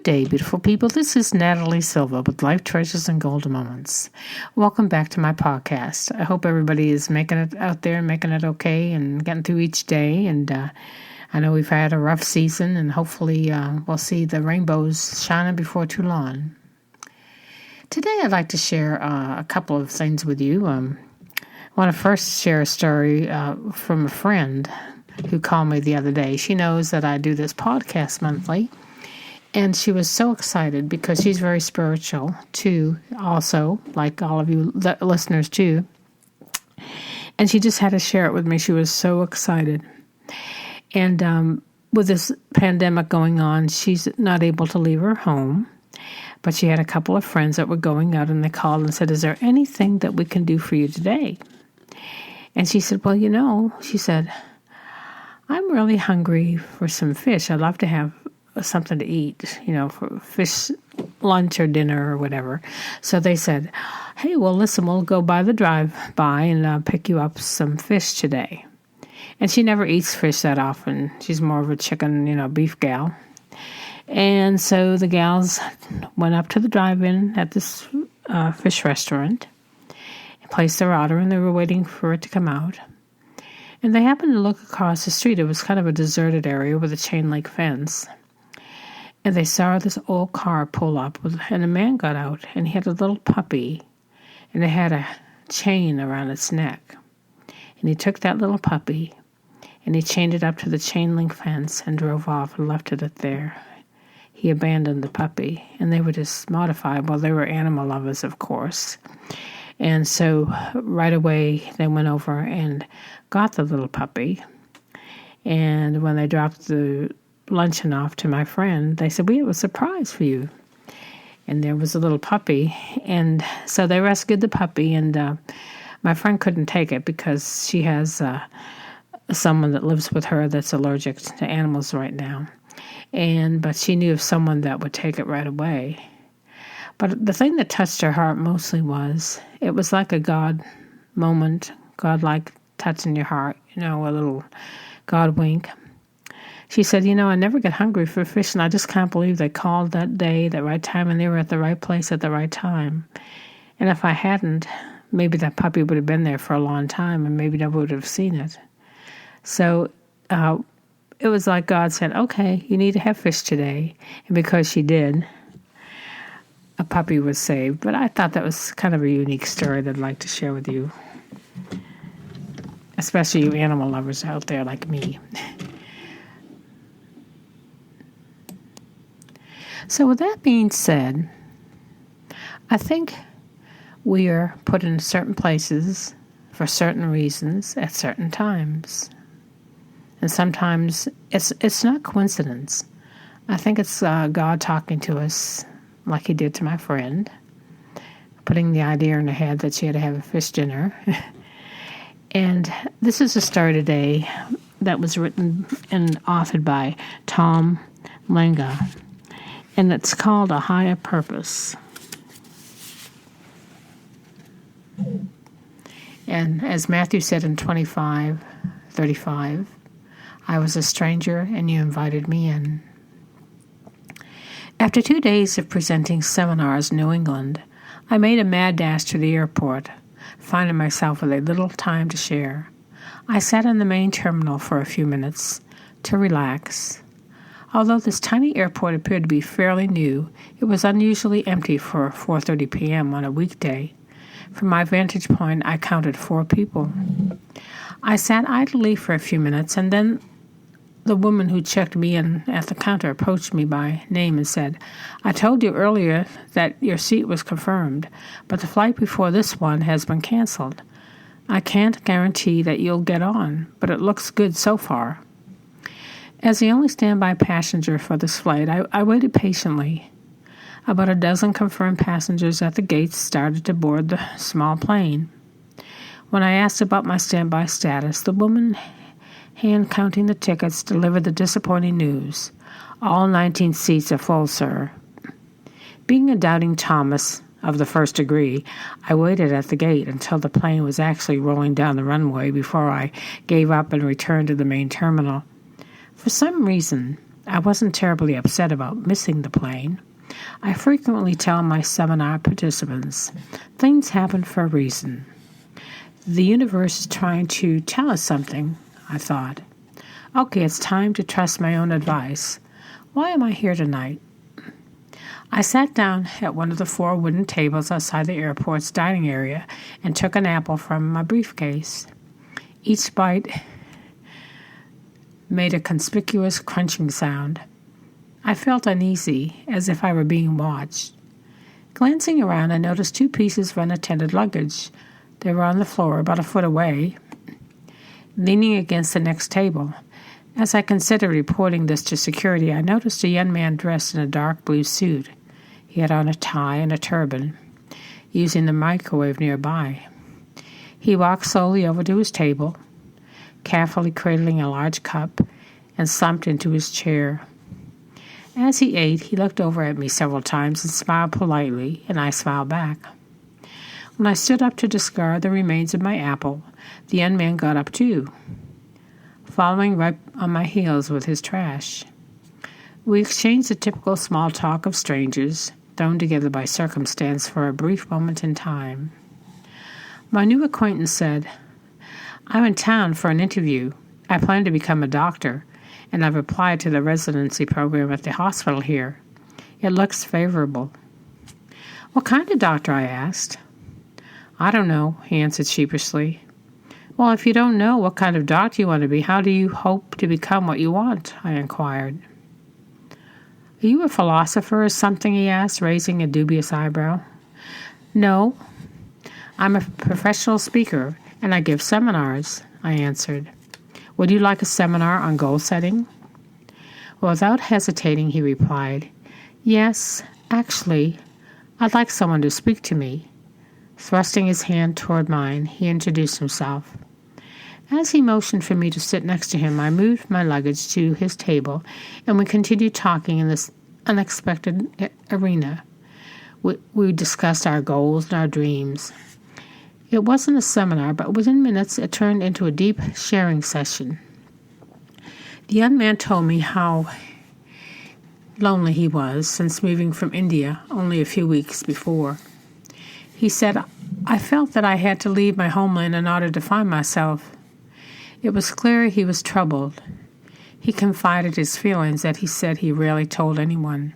day, beautiful people. This is Natalie Silva with Life Treasures and Golden Moments. Welcome back to my podcast. I hope everybody is making it out there, making it okay, and getting through each day. And I know we've had a rough season, and hopefully we'll see the rainbows shining before too long. Today I'd like to share a couple of things with you. I want to first share a story from a friend who called me the other day. She knows that I do this podcast monthly. And she was so excited because she's very spiritual too, also, like all of you listeners too. And she just had to share it with me. She was so excited. And with this pandemic going on, she's not able to leave her home. But she had a couple of friends that were going out, and they called and said, "Is there anything that we can do for you today?" And she said, "Well, she said, I'm really hungry for some fish. I'd love to have something to eat, for fish lunch or dinner or whatever." So they said, "Hey, well, listen, we'll go by the drive-by and pick you up some fish today." And she never eats fish that often. She's more of a chicken, beef gal. And so the gals went up to the drive-in at this fish restaurant, placed their order, and they were waiting for it to come out. And they happened to look across the street. It was kind of a deserted area with a chain-link fence. And they saw this old car pull up, and a man got out, and he had a little puppy, and it had a chain around its neck. And he took that little puppy, and he chained it up to the chain-link fence and drove off and left it there. He abandoned the puppy, and they were just mortified. Well, they were animal lovers, of course. And so right away, they went over and got the little puppy. And when they dropped the luncheon off to my friend, they said, "We have a surprise for you." And there was a little puppy. And so they rescued the puppy, and my friend couldn't take it because she has someone that lives with her that's allergic to animals right now. But she knew of someone that would take it right away. But the thing that touched her heart mostly it was like a God moment, God-like touch in your heart, a little God wink. She said, "I never get hungry for fish, and I just can't believe they called that day, that right time, and they were at the right place at the right time. And if I hadn't, maybe that puppy would have been there for a long time, and maybe nobody would have seen it." So it was like God said, "Okay, you need to have fish today." And because she did, a puppy was saved. But I thought that was kind of a unique story that I'd like to share with you, especially you animal lovers out there like me. So with that being said, I think we are put in certain places for certain reasons at certain times. And sometimes it's not coincidence. I think it's God talking to us like he did to my friend, putting the idea in her head that she had to have a fish dinner. And this is a story today that was written and authored by Tom Lenga, and it's called A Higher Purpose. And as Matthew said in 25:35, "I was a stranger and you invited me in." After 2 days of presenting seminars in New England, I made a mad dash to the airport, finding myself with a little time to share. I sat in the main terminal for a few minutes to relax. Although this tiny airport appeared to be fairly new, it was unusually empty for 4:30 p.m. on a weekday. From my vantage point, I counted 4 people. I sat idly for a few minutes, and then the woman who checked me in at the counter approached me by name and said, "I told you earlier that your seat was confirmed, but the flight before this one has been canceled. I can't guarantee that you'll get on, but it looks good so far." As the only standby passenger for this flight, I waited patiently. About a dozen confirmed passengers at the gates started to board the small plane. When I asked about my standby status, the woman hand-counting the tickets delivered the disappointing news. "All 19 seats are full, sir." Being a doubting Thomas of the first degree, I waited at the gate until the plane was actually rolling down the runway before I gave up and returned to the main terminal. For some reason, I wasn't terribly upset about missing the plane. I frequently tell my seminar participants, things happen for a reason. The universe is trying to tell us something, I thought. Okay, it's time to trust my own advice. Why am I here tonight? I sat down at one of the 4 wooden tables outside the airport's dining area and took an apple from my briefcase. Each bite made a conspicuous crunching sound. I felt uneasy, as if I were being watched. Glancing around, I noticed 2 pieces of unattended luggage. They were on the floor about a foot away, leaning against the next table. As I considered reporting this to security, I noticed a young man dressed in a dark blue suit. He had on a tie and a turban, using the microwave nearby. He walked slowly over to his table, carefully cradling a large cup, and slumped into his chair. As he ate, he looked over at me several times and smiled politely, and I smiled back. When I stood up to discard the remains of my apple, the young man got up too, following right on my heels with his trash. We exchanged the typical small talk of strangers, thrown together by circumstance for a brief moment in time. My new acquaintance said, I'm in town for an interview. I plan to become a doctor, and I've applied to the residency program at the hospital here. It looks favorable. What kind of doctor? I asked. I don't know, he answered sheepishly. Well, if you don't know what kind of doctor you want to be, how do you hope to become what you want? I inquired. Are you a philosopher or something? He asked, raising a dubious eyebrow. No, I'm a professional speaker, and I give seminars, I answered. Would you like a seminar on goal setting? Without hesitating, he replied, Yes, actually, I'd like someone to speak to me. Thrusting his hand toward mine, he introduced himself. As he motioned for me to sit next to him, I moved my luggage to his table, and we continued talking in this unexpected arena. We discussed our goals and our dreams. It wasn't a seminar, but within minutes it turned into a deep sharing session. The young man told me how lonely he was since moving from India only a few weeks before. He said, I felt that I had to leave my homeland in order to find myself. It was clear he was troubled. He confided his feelings that he said he rarely told anyone.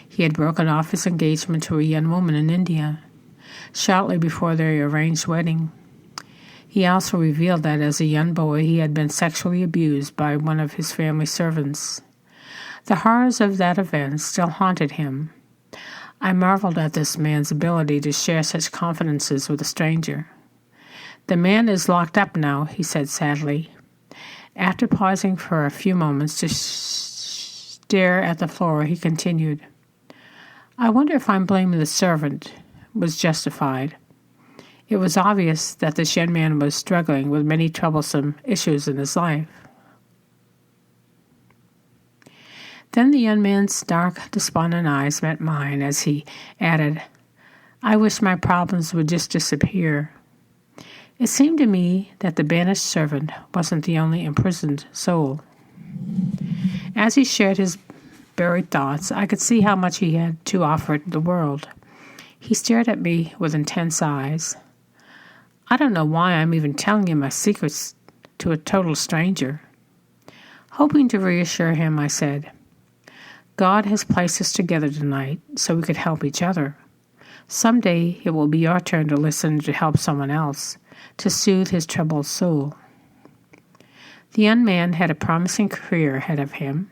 He had broken off his engagement to a young woman in India shortly before their arranged wedding. He also revealed that as a young boy he had been sexually abused by one of his family servants. The horrors of that event still haunted him. I marveled at this man's ability to share such confidences with a stranger. The man is locked up now, he said sadly. After pausing for a few moments to stare at the floor, he continued, I wonder if I'm blaming the servant was justified. It was obvious that this young man was struggling with many troublesome issues in his life. Then the young man's dark, despondent eyes met mine as he added, I wish my problems would just disappear. It seemed to me that the banished servant wasn't the only imprisoned soul. As he shared his buried thoughts, I could see how much he had to offer the world. He stared at me with intense eyes. I don't know why I'm even telling you my secrets to a total stranger. Hoping to reassure him, I said, God has placed us together tonight so we could help each other. Someday it will be your turn to listen to help someone else, to soothe his troubled soul. The young man had a promising career ahead of him.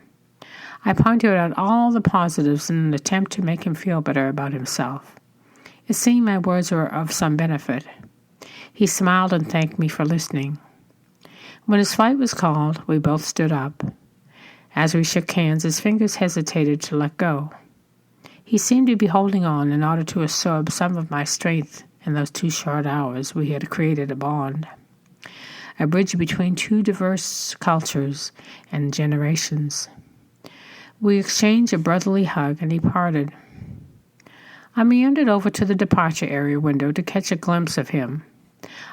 I pointed out all the positives in an attempt to make him feel better about himself. It seemed my words were of some benefit. He smiled and thanked me for listening. When his flight was called, we both stood up. As we shook hands, his fingers hesitated to let go. He seemed to be holding on in order to absorb some of my strength in those 2 short hours we had created a bond, a bridge between 2 diverse cultures and generations. We exchanged a brotherly hug, and he parted. I meandered over to the departure area window to catch a glimpse of him.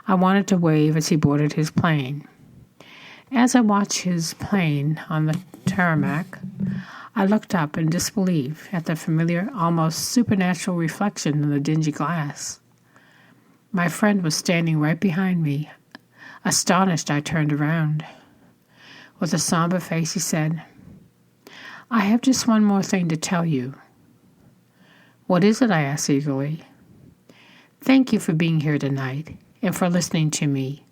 I wanted to wave as he boarded his plane. As I watched his plane on the tarmac, I looked up in disbelief at the familiar, almost supernatural reflection in the dingy glass. My friend was standing right behind me. Astonished, I turned around. With a somber face, he said, "I have just one more thing to tell you." "What is it?" I asked eagerly. "Thank you for being here tonight and for listening to me."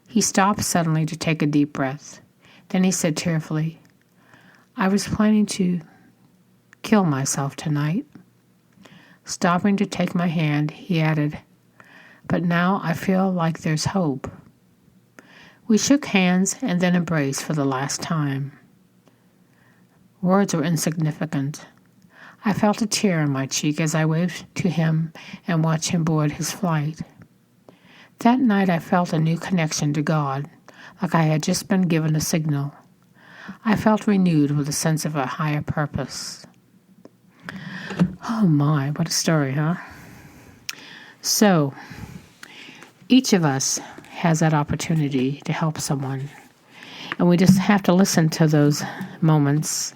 He stopped suddenly to take a deep breath. Then he said tearfully, "I was planning to kill myself tonight." Stopping to take my hand, he added, "But now I feel like there's hope." We shook hands and then embraced for the last time. Words were insignificant. I felt a tear on my cheek as I waved to him and watched him board his flight. That night I felt a new connection to God, like I had just been given a signal. I felt renewed with a sense of a higher purpose. Oh my, what a story, huh? So, each of us has that opportunity to help someone. And we just have to listen to those moments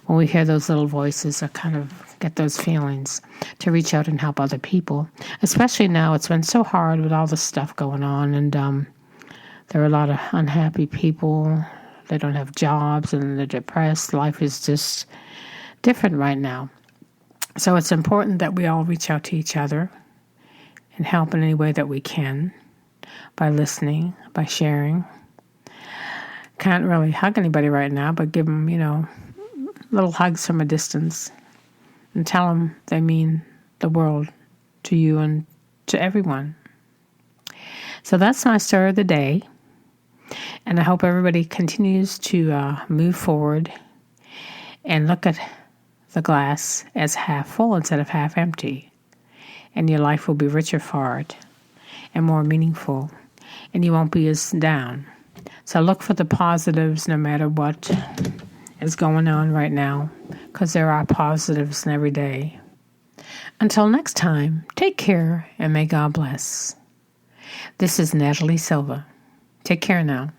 when we hear those little voices or kind of get those feelings to reach out and help other people. Especially now, it's been so hard with all this stuff going on, and there are a lot of unhappy people. They don't have jobs and they're depressed. Life is just different right now. So it's important that we all reach out to each other and help in any way that we can, by listening, by sharing. Can't really hug anybody right now, but give them, little hugs from a distance and tell them they mean the world to you and to everyone. So that's my story of the day. And I hope everybody continues to move forward and look at the glass as half full instead of half empty. And your life will be richer for it and more meaningful. And you won't be as down. So look for the positives no matter what is going on right now, because there are positives in every day. Until next time, take care and may God bless. This is Natalie Silva. Take care now.